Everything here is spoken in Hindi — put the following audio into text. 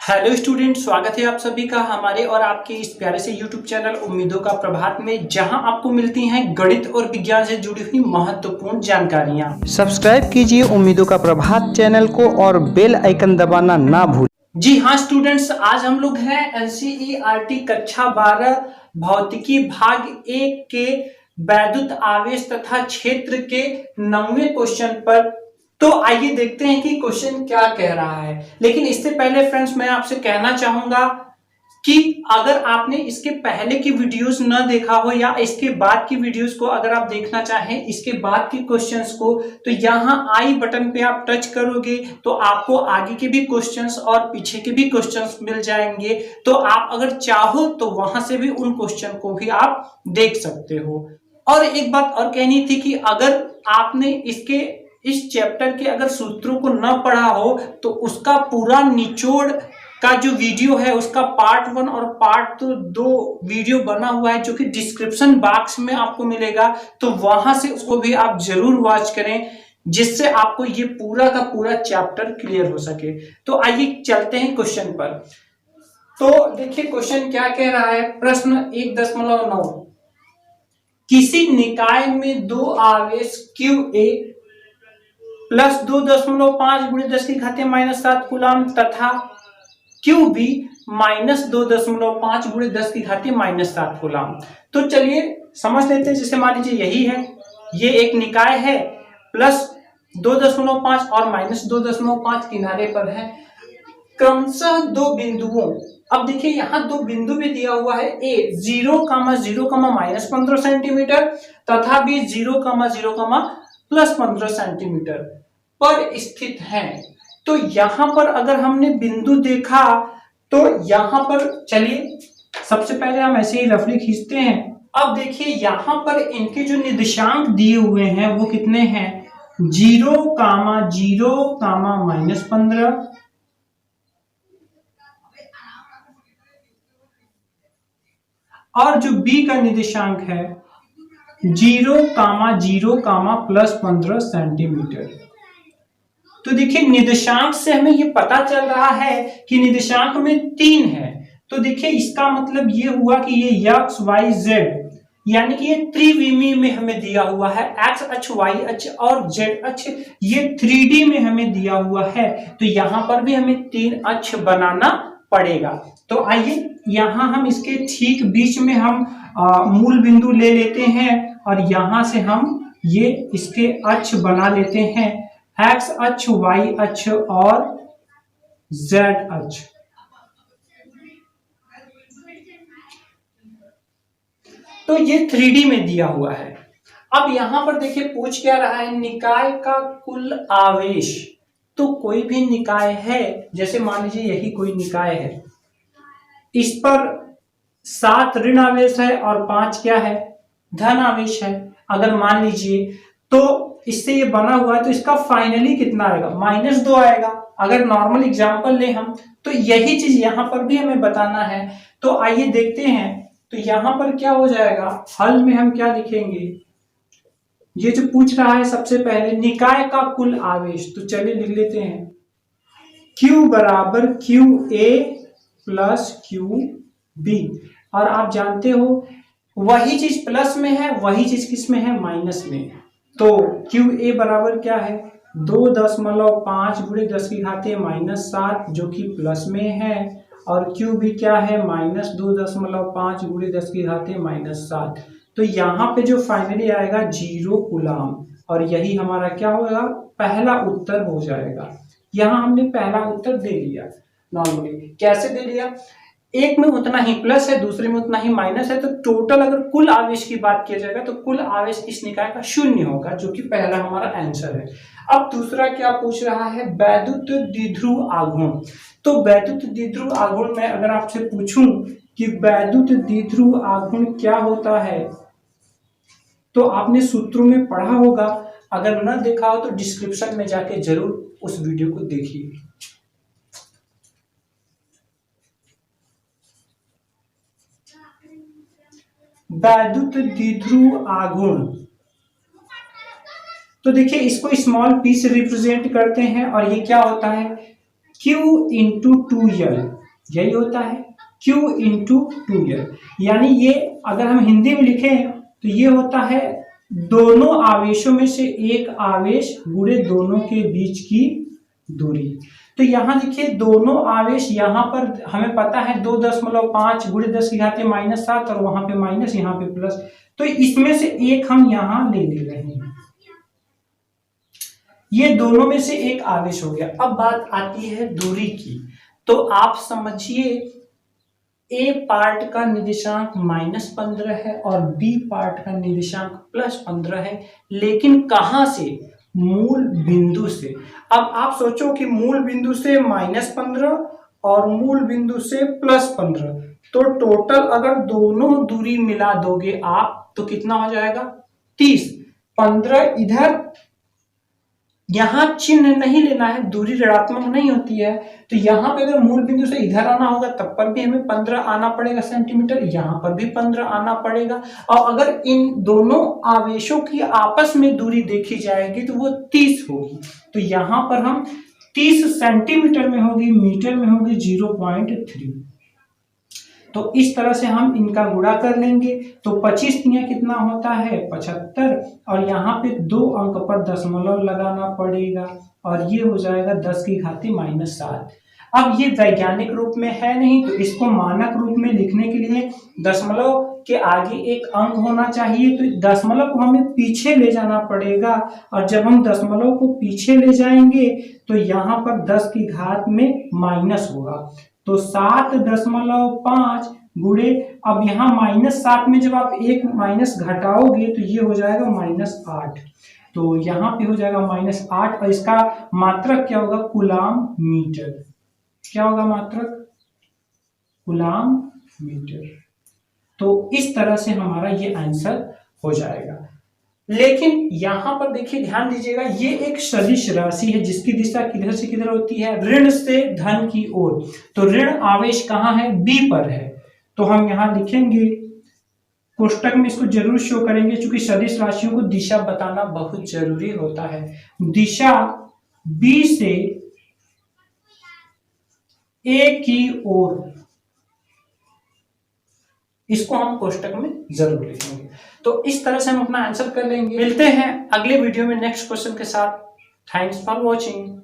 हेलो स्टूडेंट, स्वागत है आप सभी का हमारे और आपके इस प्यारे से यूट्यूब चैनल उम्मीदों का प्रभात में, जहां आपको मिलती हैं गणित और विज्ञान से जुड़ी हुई महत्वपूर्ण जानकारियां। सब्सक्राइब कीजिए उम्मीदों का प्रभात चैनल को और बेल आइकन दबाना ना भूलें। जी हाँ स्टूडेंट्स, आज हम लोग हैं एनसीईआरटी कक्षा 12 भौतिकी भाग 1 के वैद्युत आवेश तथा क्षेत्र के 9वें क्वेश्चन पर। तो आइए देखते हैं कि क्वेश्चन क्या कह रहा है। लेकिन इससे पहले फ्रेंड्स, मैं आपसे कहना चाहूंगा कि अगर आपने इसके पहले की वीडियोस न देखा हो या इसके बाद की वीडियोस को अगर आप देखना चाहें, इसके बाद के क्वेश्चंस को, तो यहाँ आई बटन पे आप टच करोगे तो आपको आगे के भी क्वेश्चंस और पीछे के भी क्वेश्चंस मिल जाएंगे। तो आप अगर चाहो तो वहां से भी उन क्वेश्चन को भी आप देख सकते हो। और एक बात और कहनी थी कि अगर आपने इस चैप्टर के अगर सूत्रों को न पढ़ा हो तो उसका पूरा निचोड़ का जो वीडियो है उसका पार्ट 1 और पार्ट 2 वीडियो बना हुआ है, जो कि डिस्क्रिप्शन बॉक्स में आपको मिलेगा। तो वहां से उसको भी आप जरूर वॉच करें, जिससे आपको ये पूरा का पूरा चैप्टर क्लियर हो सके। तो आइए चलते हैं क्वेश्चन पर। तो देखिए क्वेश्चन क्या कह रहा है। प्रश्न 1.9, किसी निकाय में दो आवेश QA प्लस 2.5 गुणे 10⁻⁻7 कूलम तथा QB माइनस 2.5 गुणे 10⁻⁻7 कूलम। तो चलिए समझ लेते हैं। जैसे मान लीजिए यही है, ये एक निकाय है, प्लस 2.5 और माइनस 2.5 किनारे पर है। क्रमशः दो बिंदुओं, अब देखिए यहाँ दो बिंदु भी दिया हुआ है, A 0,0, माइनस 15 सेंटीमीटर तथा B 0,0, प्लस 15 सेंटीमीटर पर स्थित है। तो यहां पर अगर हमने बिंदु देखा तो यहां पर चलिए सबसे पहले हम ऐसे ही रफली खींचते हैं। अब देखिए यहां पर इनके जो निर्देशांक दिए हुए हैं वो कितने हैं, 0,0, माइनस 15 और जो B का निर्देशांक है 0,0, प्लस 15 सेंटीमीटर। तो देखिए निर्देशांक से हमें ये पता चल रहा है कि निर्देशांक में 3 है। तो देखिए इसका मतलब ये हुआ कि ये x y z यानी कि ये त्रिविमीय में हमें दिया हुआ है। x अक्ष, y अक्ष और z अक्ष ये 3D में हमें दिया हुआ है। तो यहां पर भी हमें 3 अक्ष बनाना पड़ेगा। तो आइए यहां हम इसके ठीक बीच में हम मूल बिंदु ले लेते हैं और यहां से हम ये इसके अक्ष बना लेते हैं, x अक्ष, y अक्ष और z अक्ष। तो ये 3D में दिया हुआ है। अब यहां पर देखिए पूछ क्या रहा है, निकाय का कुल आवेश। तो कोई भी निकाय है, जैसे मान लीजिए यही कोई निकाय है, इस पर 7 ऋण आवेश है और 5 क्या है, धन आवेश है। अगर मान लीजिए तो इससे ये बना हुआ है, तो इसका फाइनली कितना आएगा, -2 आएगा। अगर नॉर्मल एग्जांपल ले हम तो यही चीज यहां पर भी हमें बताना है। तो आइए देखते हैं। तो यहां पर क्या हो जाएगा, हल में हम क्या लिखेंगे, ये जो पूछ रहा है सबसे पहले निकाय का कुल आवेश। तो चलिए लिख लेते हैं, Q बराबर QA प्लस QB। और आप जानते हो वही चीज प्लस में है, वही चीज किस में है, माइनस में। तो QA बराबर क्या है, 2.5 गुणे 10⁻⁻7 जो कि प्लस में है, और QB क्या है, -2.5 गुणे 10⁻⁻7। तो यहाँ पे जो फाइनली आएगा 0 कूलम, और यही हमारा क्या होगा, पहला उत्तर हो जाएगा। यहाँ हमने पहला उत्तर दे दिया। नॉर्मली कैसे दे दिया, एक में उतना ही प्लस है, दूसरे में उतना ही माइनस है। तो टोटल अगर कुल आवेश की बात किया जाएगा तो कुल आवेश इस निकाय का 0 होगा, जो कि पहला हमारा आंसर है। अब दूसरा क्या पूछ रहा है, वैद्युत द्विध्रुव आघूर्ण। तो वैद्युत द्विध्रुव आघूर्ण में अगर आपसे पूछूं कि वैद्युत द्विध्रुव आघूर्ण क्या होता है, तो आपने सूत्रों में पढ़ा होगा। अगर न देखा हो तो डिस्क्रिप्शन में जाके जरूर उस वीडियो को देखिए। वैद्युत द्विध्रुव आघूर्ण, तो देखिए इसको स्मॉल p से रिप्रेजेंट करते हैं, और ये क्या होता है, Q इंटू 2L, यही होता है Q इंटू 2L। यानी ये अगर हम हिंदी में लिखें तो ये होता है दोनों आवेशों में से एक आवेश गुणे दोनों के बीच की दूरी। तो यहाँ देखिए दोनों आवेश, यहाँ पर हमें पता है 2.5 गुणे 10⁻⁻7 और वहां पे माइनस, यहाँ पे प्लस, तो इसमें से एक हम यहाँ ले रहे हैं, ये दोनों में से एक आवेश हो गया। अब बात आती है दूरी की, तो आप समझिए ए पार्ट का निर्देशांक -15 है और बी पार्ट का निर्देशांक +15 है, लेकिन कहां से? मूल बिंदु से। अब आप सोचो कि मूल बिंदु से -15 और मूल बिंदु से +15, तो टोटल अगर दोनों दूरी मिला दोगे आप तो कितना हो जाएगा? 30। 15 इधर, यहां चिन्ह नहीं लेना है, दूरी ऋणात्मक नहीं होती है, तो यहां पे अगर मूल बिंदु से इधर आना होगा तब पर भी हमें 15 आना पड़ेगा सेंटीमीटर, यहां पर भी 15 आना पड़ेगा। और अगर इन दोनों आवेशों की आपस में दूरी देखी जाएगी तो वो 30 होगी, तो यहां पर हम 30 सेंटीमीटर में होगी, मीटर में होगी 0.3। तो इस तरह से हम इनका गुणा कर लेंगे, तो 25 कितना होता है? 75, और यहाँ पे 2 अंक पर दशमलव लगाना पड़ेगा और ये हो जाएगा 10⁻⁻7। अब ये वैज्ञानिक रूप में है नहीं, तो इसको मानक रूप में लिखने के लिए दशमलव के आगे एक अंक होना चाहिए, तो दशमलव को हमें पीछे ले जाना पड़ेगा, और जब हम दशमलव को पीछे ले जाएंगे तो यहाँ पर 10 की घात में माइनस होगा, तो 7.5 गुणे, अब यहाँ -7 में जब आप एक माइनस घटाओगे तो ये हो जाएगा -8, तो यहाँ पे हो जाएगा -8, और इसका मात्रक क्या होगा? Coulomb metre. क्या होगा मात्रक? Coulomb metre. तो इस तरह से हमारा ये आंसर हो जाएगा। लेकिन यहां पर देखिए, ध्यान दीजिएगा, ये एक सदिश राशि है जिसकी दिशा किधर से किधर होती है? ऋण से धन की ओर। तो ऋण आवेश कहां है? बी पर है, तो हम यहां लिखेंगे, कोष्टक में इसको जरूर शो करेंगे, क्योंकि सदिश राशियों को दिशा बताना बहुत जरूरी होता है। दिशा बी से ए की ओर, इसको हम कोष्टक में जरूर लिखेंगे। तो इस तरह से हम अपना आंसर कर लेंगे। मिलते हैं अगले वीडियो में नेक्स्ट क्वेश्चन के साथ। Thanks for watching.